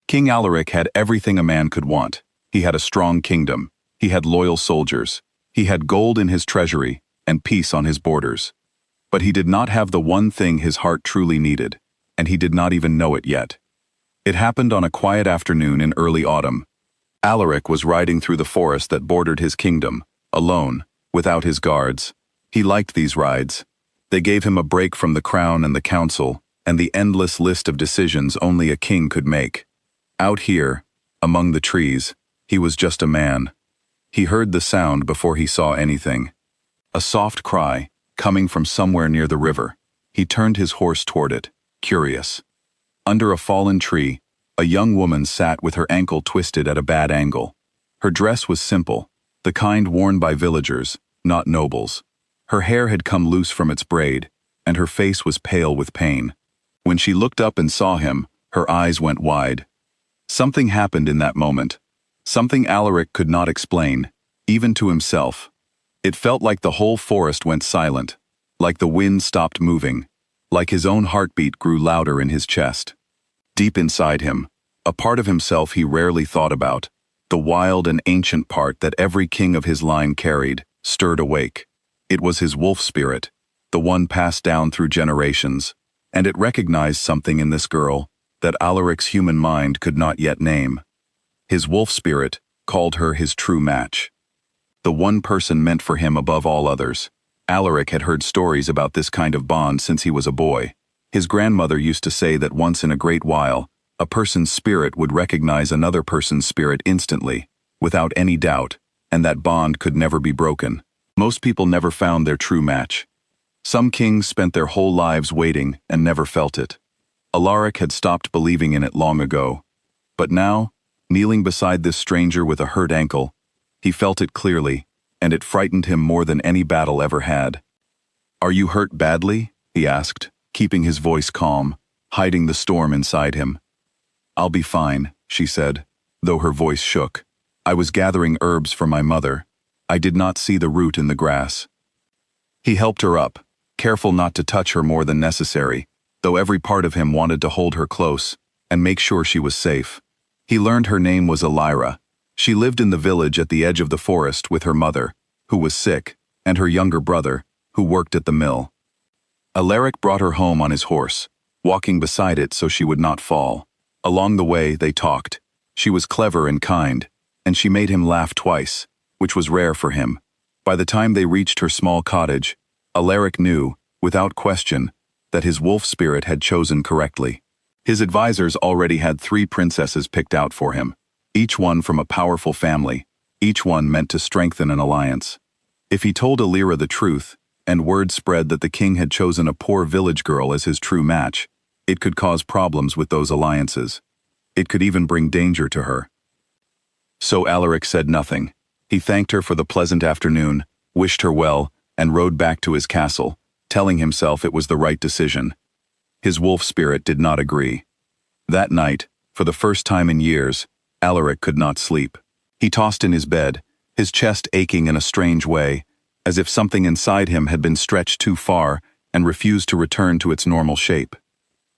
King Alaric had everything a man could want. He had a strong kingdom. He had loyal soldiers. He had gold in his treasury and peace on his borders. But he did not have the one thing his heart truly needed, and he did not even know it yet. It happened on a quiet afternoon in early autumn. Alaric was riding through the forest that bordered his kingdom, alone, without his guards. He liked these rides. They gave him a break from the crown and the council, and the endless list of decisions only a king could make. Out here, among the trees, he was just a man. He heard the sound before he saw anything. A soft cry, coming from somewhere near the river. He turned his horse toward it, curious. Under a fallen tree, a young woman sat with her ankle twisted at a bad angle. Her dress was simple, the kind worn by villagers, not nobles. Her hair had come loose from its braid, and her face was pale with pain. When she looked up and saw him, her eyes went wide. Something happened in that moment. Something Alaric could not explain, even to himself. It felt like the whole forest went silent, like the wind stopped moving, like his own heartbeat grew louder in his chest. Deep inside him, a part of himself he rarely thought about, the wild and ancient part that every king of his line carried, stirred awake. It was his wolf spirit, the one passed down through generations, and it recognized something in this girl that Alaric's human mind could not yet name. His wolf spirit called her his true match. The one person meant for him above all others. Alaric had heard stories about this kind of bond since he was a boy. His grandmother used to say that once in a great while, a person's spirit would recognize another person's spirit instantly, without any doubt, and that bond could never be broken. Most people never found their true match. Some kings spent their whole lives waiting and never felt it. Alaric had stopped believing in it long ago. But now, kneeling beside this stranger with a hurt ankle, he felt it clearly, and it frightened him more than any battle ever had. "Are you hurt badly?" he asked, keeping his voice calm, hiding the storm inside him. "I'll be fine," she said, though her voice shook. "I was gathering herbs for my mother. I did not see the root in the grass." He helped her up, careful not to touch her more than necessary, though every part of him wanted to hold her close and make sure she was safe. He learned her name was Elira. She lived in the village at the edge of the forest with her mother, who was sick, and her younger brother, who worked at the mill. Alaric brought her home on his horse, walking beside it so she would not fall. Along the way, they talked. She was clever and kind, and she made him laugh twice, which was rare for him. By the time they reached her small cottage, Alaric knew, without question, that his wolf spirit had chosen correctly. His advisors already had 3 princesses picked out for him, each one from a powerful family, each one meant to strengthen an alliance. If he told Elira the truth, and word spread that the king had chosen a poor village girl as his true match, it could cause problems with those alliances. It could even bring danger to her. So Alaric said nothing. He thanked her for the pleasant afternoon, wished her well, and rode back to his castle, telling himself it was the right decision. His wolf spirit did not agree. That night, for the first time in years, Alaric could not sleep. He tossed in his bed, his chest aching in a strange way, as if something inside him had been stretched too far and refused to return to its normal shape.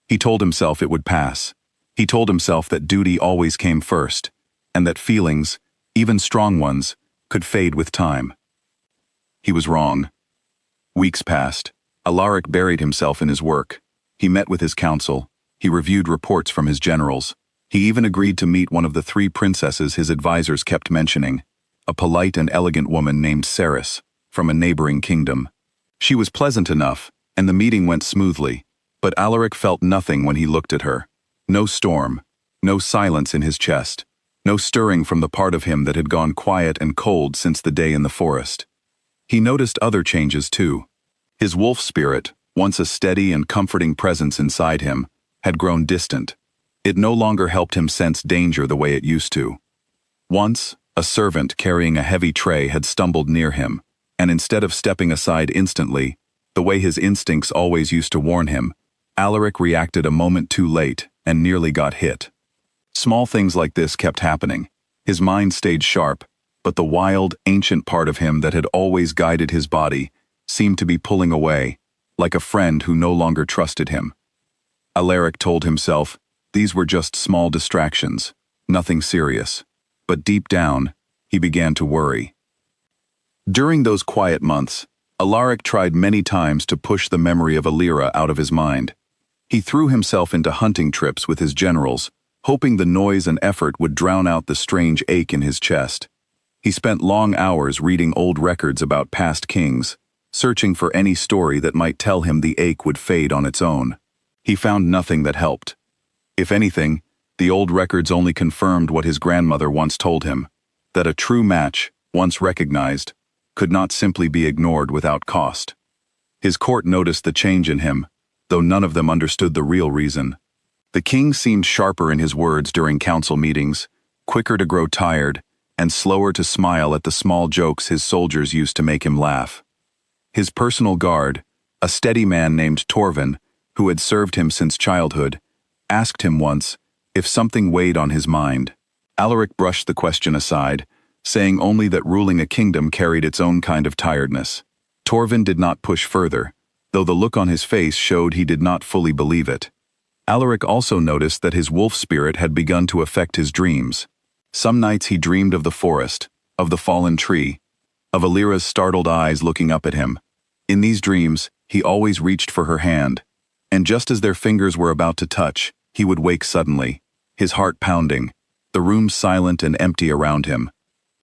He told himself it would pass. He told himself that duty always came first, and that feelings, even strong ones, could fade with time. He was wrong. Weeks passed. Alaric buried himself in his work. He met with his council. He reviewed reports from his generals. He even agreed to meet one of the 3 princesses his advisors kept mentioning, a polite and elegant woman named Ceres, from a neighboring kingdom. She was pleasant enough, and the meeting went smoothly, but Alaric felt nothing when he looked at her. No storm, no silence in his chest, no stirring from the part of him that had gone quiet and cold since the day in the forest. He noticed other changes too. His wolf spirit, once a steady and comforting presence inside him, had grown distant. It no longer helped him sense danger the way it used to. Once, a servant carrying a heavy tray had stumbled near him, and instead of stepping aside instantly, the way his instincts always used to warn him, Alaric reacted a moment too late and nearly got hit. Small things like this kept happening. His mind stayed sharp, but the wild, ancient part of him that had always guided his body seemed to be pulling away, like a friend who no longer trusted him. Alaric told himself, These were just small distractions, nothing serious. But deep down, he began to worry. During those quiet months, Alaric tried many times to push the memory of Alira out of his mind. He threw himself into hunting trips with his generals, hoping the noise and effort would drown out the strange ache in his chest. He spent long hours reading old records about past kings, searching for any story that might tell him the ache would fade on its own. He found nothing that helped. If anything, the old records only confirmed what his grandmother once told him, that a true match, once recognized, could not simply be ignored without cost. His court noticed the change in him, though none of them understood the real reason. The king seemed sharper in his words during council meetings, quicker to grow tired, and slower to smile at the small jokes his soldiers used to make him laugh. His personal guard, a steady man named Torvin, who had served him since childhood, asked him once if something weighed on his mind. Alaric brushed the question aside, saying only that ruling a kingdom carried its own kind of tiredness. Torvin did not push further, though the look on his face showed he did not fully believe it. Alaric also noticed that his wolf spirit had begun to affect his dreams. Some nights he dreamed of the forest, of the fallen tree, of Alira's startled eyes looking up at him. In these dreams, he always reached for her hand, and just as their fingers were about to touch, he would wake suddenly, his heart pounding, the room silent and empty around him.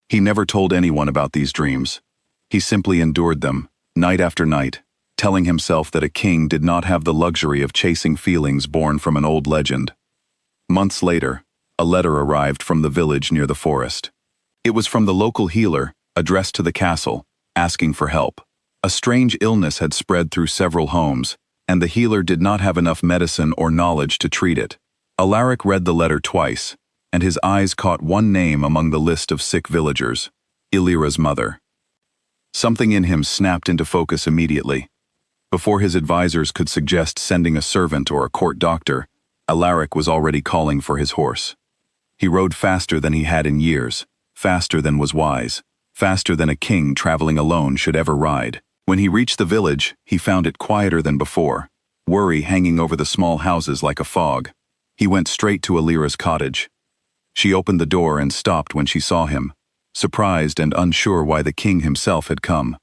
He never told anyone about these dreams. He simply endured them, night after night, telling himself that a king did not have the luxury of chasing feelings born from an old legend. Months later, a letter arrived from the village near the forest. It was from the local healer, addressed to the castle, asking for help. A strange illness had spread through several homes, and the healer did not have enough medicine or knowledge to treat it. Alaric read the letter twice, and his eyes caught one name among the list of sick villagers, Alira's mother. Something in him snapped into focus immediately. Before his advisors could suggest sending a servant or a court doctor, Alaric was already calling for his horse. He rode faster than he had in years, faster than was wise, faster than a king traveling alone should ever ride. When he reached the village, he found it quieter than before, worry hanging over the small houses like a fog. He went straight to Alira's cottage. She opened the door and stopped when she saw him, surprised and unsure why the king himself had come.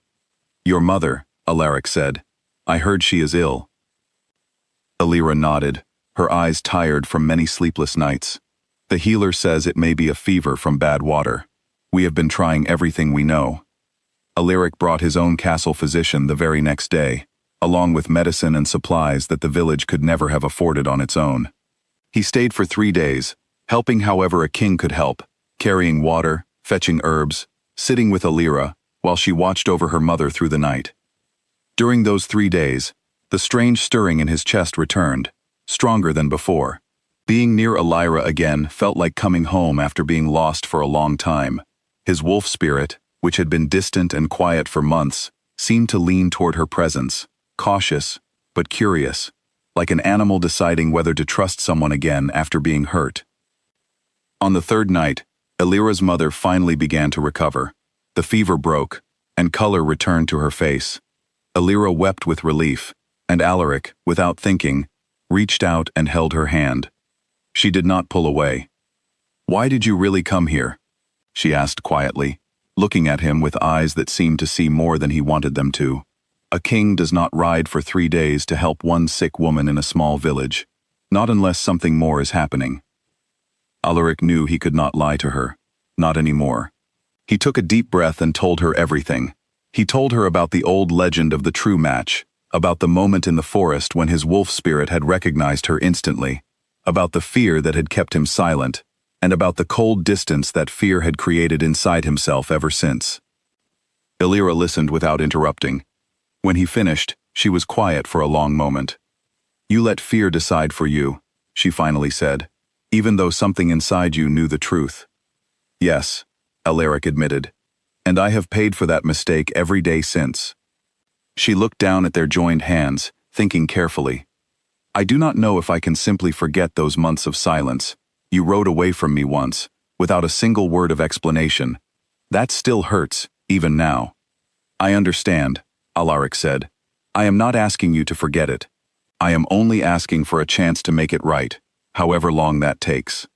"Your mother," Alaric said. "I heard she is ill." Alira nodded, her eyes tired from many sleepless nights. "The healer says it may be a fever from bad water. We have been trying everything we know." Alaric brought his own castle physician the very next day, along with medicine and supplies that the village could never have afforded on its own. He stayed for 3 days, helping however a king could help, carrying water, fetching herbs, sitting with Alira, while she watched over her mother through the night. During those 3 days, the strange stirring in his chest returned, stronger than before. Being near Alira again felt like coming home after being lost for a long time. His wolf spirit, which had been distant and quiet for months, seemed to lean toward her presence, cautious, but curious, like an animal deciding whether to trust someone again after being hurt. On the 3rd night, Alira's mother finally began to recover. The fever broke, and color returned to her face. Alira wept with relief, and Alaric, without thinking, reached out and held her hand. She did not pull away. "Why did you really come here?" she asked quietly, looking at him with eyes that seemed to see more than he wanted them to. A king does not ride for 3 days to help one sick woman in a small village, not unless something more is happening. Alaric knew he could not lie to her, not anymore. He took a deep breath and told her everything. He told her about the old legend of the true match, about the moment in the forest when his wolf spirit had recognized her instantly, about the fear that had kept him silent, and about the cold distance that fear had created inside himself ever since. Alira listened without interrupting. When he finished, she was quiet for a long moment. "You let fear decide for you," she finally said, "even though something inside you knew the truth." "Yes," Alaric admitted, "and I have paid for that mistake every day since." She looked down at their joined hands, thinking carefully. "I do not know if I can simply forget those months of silence. You rode away from me once, without a single word of explanation. That still hurts, even now." "I understand," Alaric said. "I am not asking you to forget it. I am only asking for a chance to make it right. however long that takes.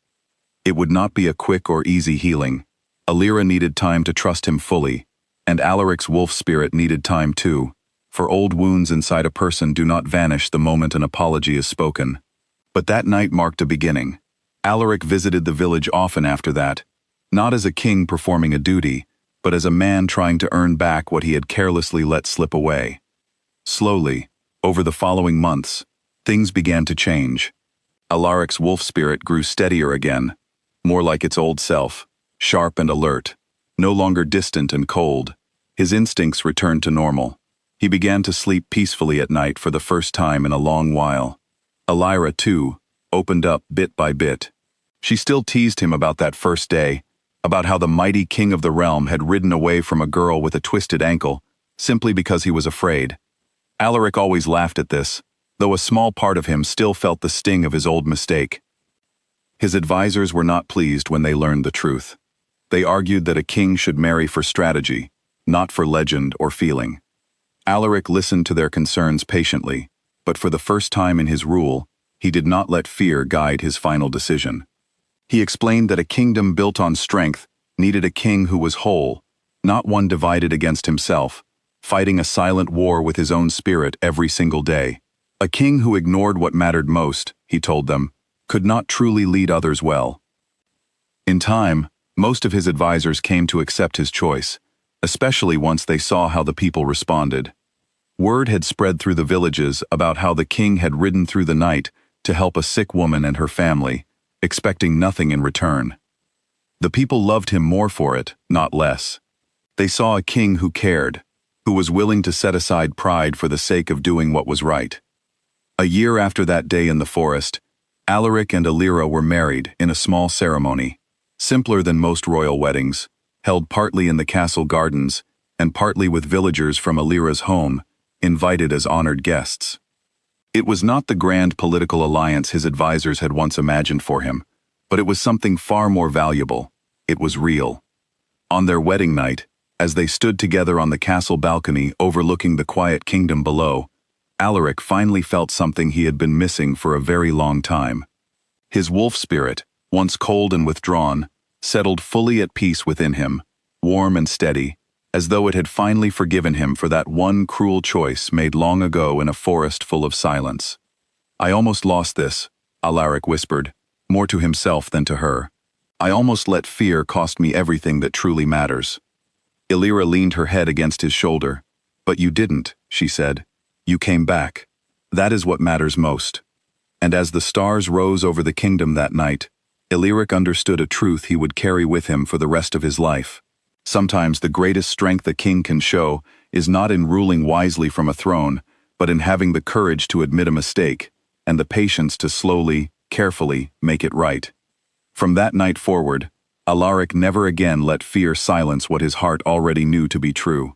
It would not be a quick or easy healing. Alira needed time to trust him fully, and Alaric's wolf spirit needed time too, for old wounds inside a person do not vanish the moment an apology is spoken. But that night marked a beginning. Alaric visited the village often after that, not as a king performing a duty, but as a man trying to earn back what he had carelessly let slip away. Slowly, over the following months, things began to change. Alaric's wolf spirit grew steadier again, more like its old self, sharp and alert, no longer distant and cold. His instincts returned to normal. He began to sleep peacefully at night for the first time in a long while. Alira, too, opened up bit by bit. She still teased him about that first day, about how the mighty king of the realm had ridden away from a girl with a twisted ankle, simply because he was afraid. Alaric always laughed at this, though a small part of him still felt the sting of his old mistake. His advisors were not pleased when they learned the truth. They argued that a king should marry for strategy, not for legend or feeling. Alaric listened to their concerns patiently, but for the first time in his rule, he did not let fear guide his final decision. He explained that a kingdom built on strength needed a king who was whole, not one divided against himself, fighting a silent war with his own spirit every single day. A king who ignored what mattered most, he told them, could not truly lead others well. In time, most of his advisors came to accept his choice, especially once they saw how the people responded. Word had spread through the villages about how the king had ridden through the night to help a sick woman and her family, expecting nothing in return. The people loved him more for it, not less. They saw a king who cared, who was willing to set aside pride for the sake of doing what was right. A year after that day in the forest, Alaric and Alira were married in a small ceremony, simpler than most royal weddings, held partly in the castle gardens and partly with villagers from Alira's home, invited as honored guests. It was not the grand political alliance his advisors had once imagined for him, but it was something far more valuable. It was real. On their wedding night, as they stood together on the castle balcony overlooking the quiet kingdom below, Alaric finally felt something he had been missing for a very long time. His wolf spirit, once cold and withdrawn, settled fully at peace within him, warm and steady, as though it had finally forgiven him for that one cruel choice made long ago in a forest full of silence. "I almost lost this," Alaric whispered, more to himself than to her. "I almost let fear cost me everything that truly matters." Alira leaned her head against his shoulder. "But you didn't," she said. "You came back. That is what matters most." And as the stars rose over the kingdom that night, Alaric understood a truth he would carry with him for the rest of his life. Sometimes the greatest strength a king can show is not in ruling wisely from a throne, but in having the courage to admit a mistake, and the patience to slowly, carefully make it right. From that night forward, Alaric never again let fear silence what his heart already knew to be true.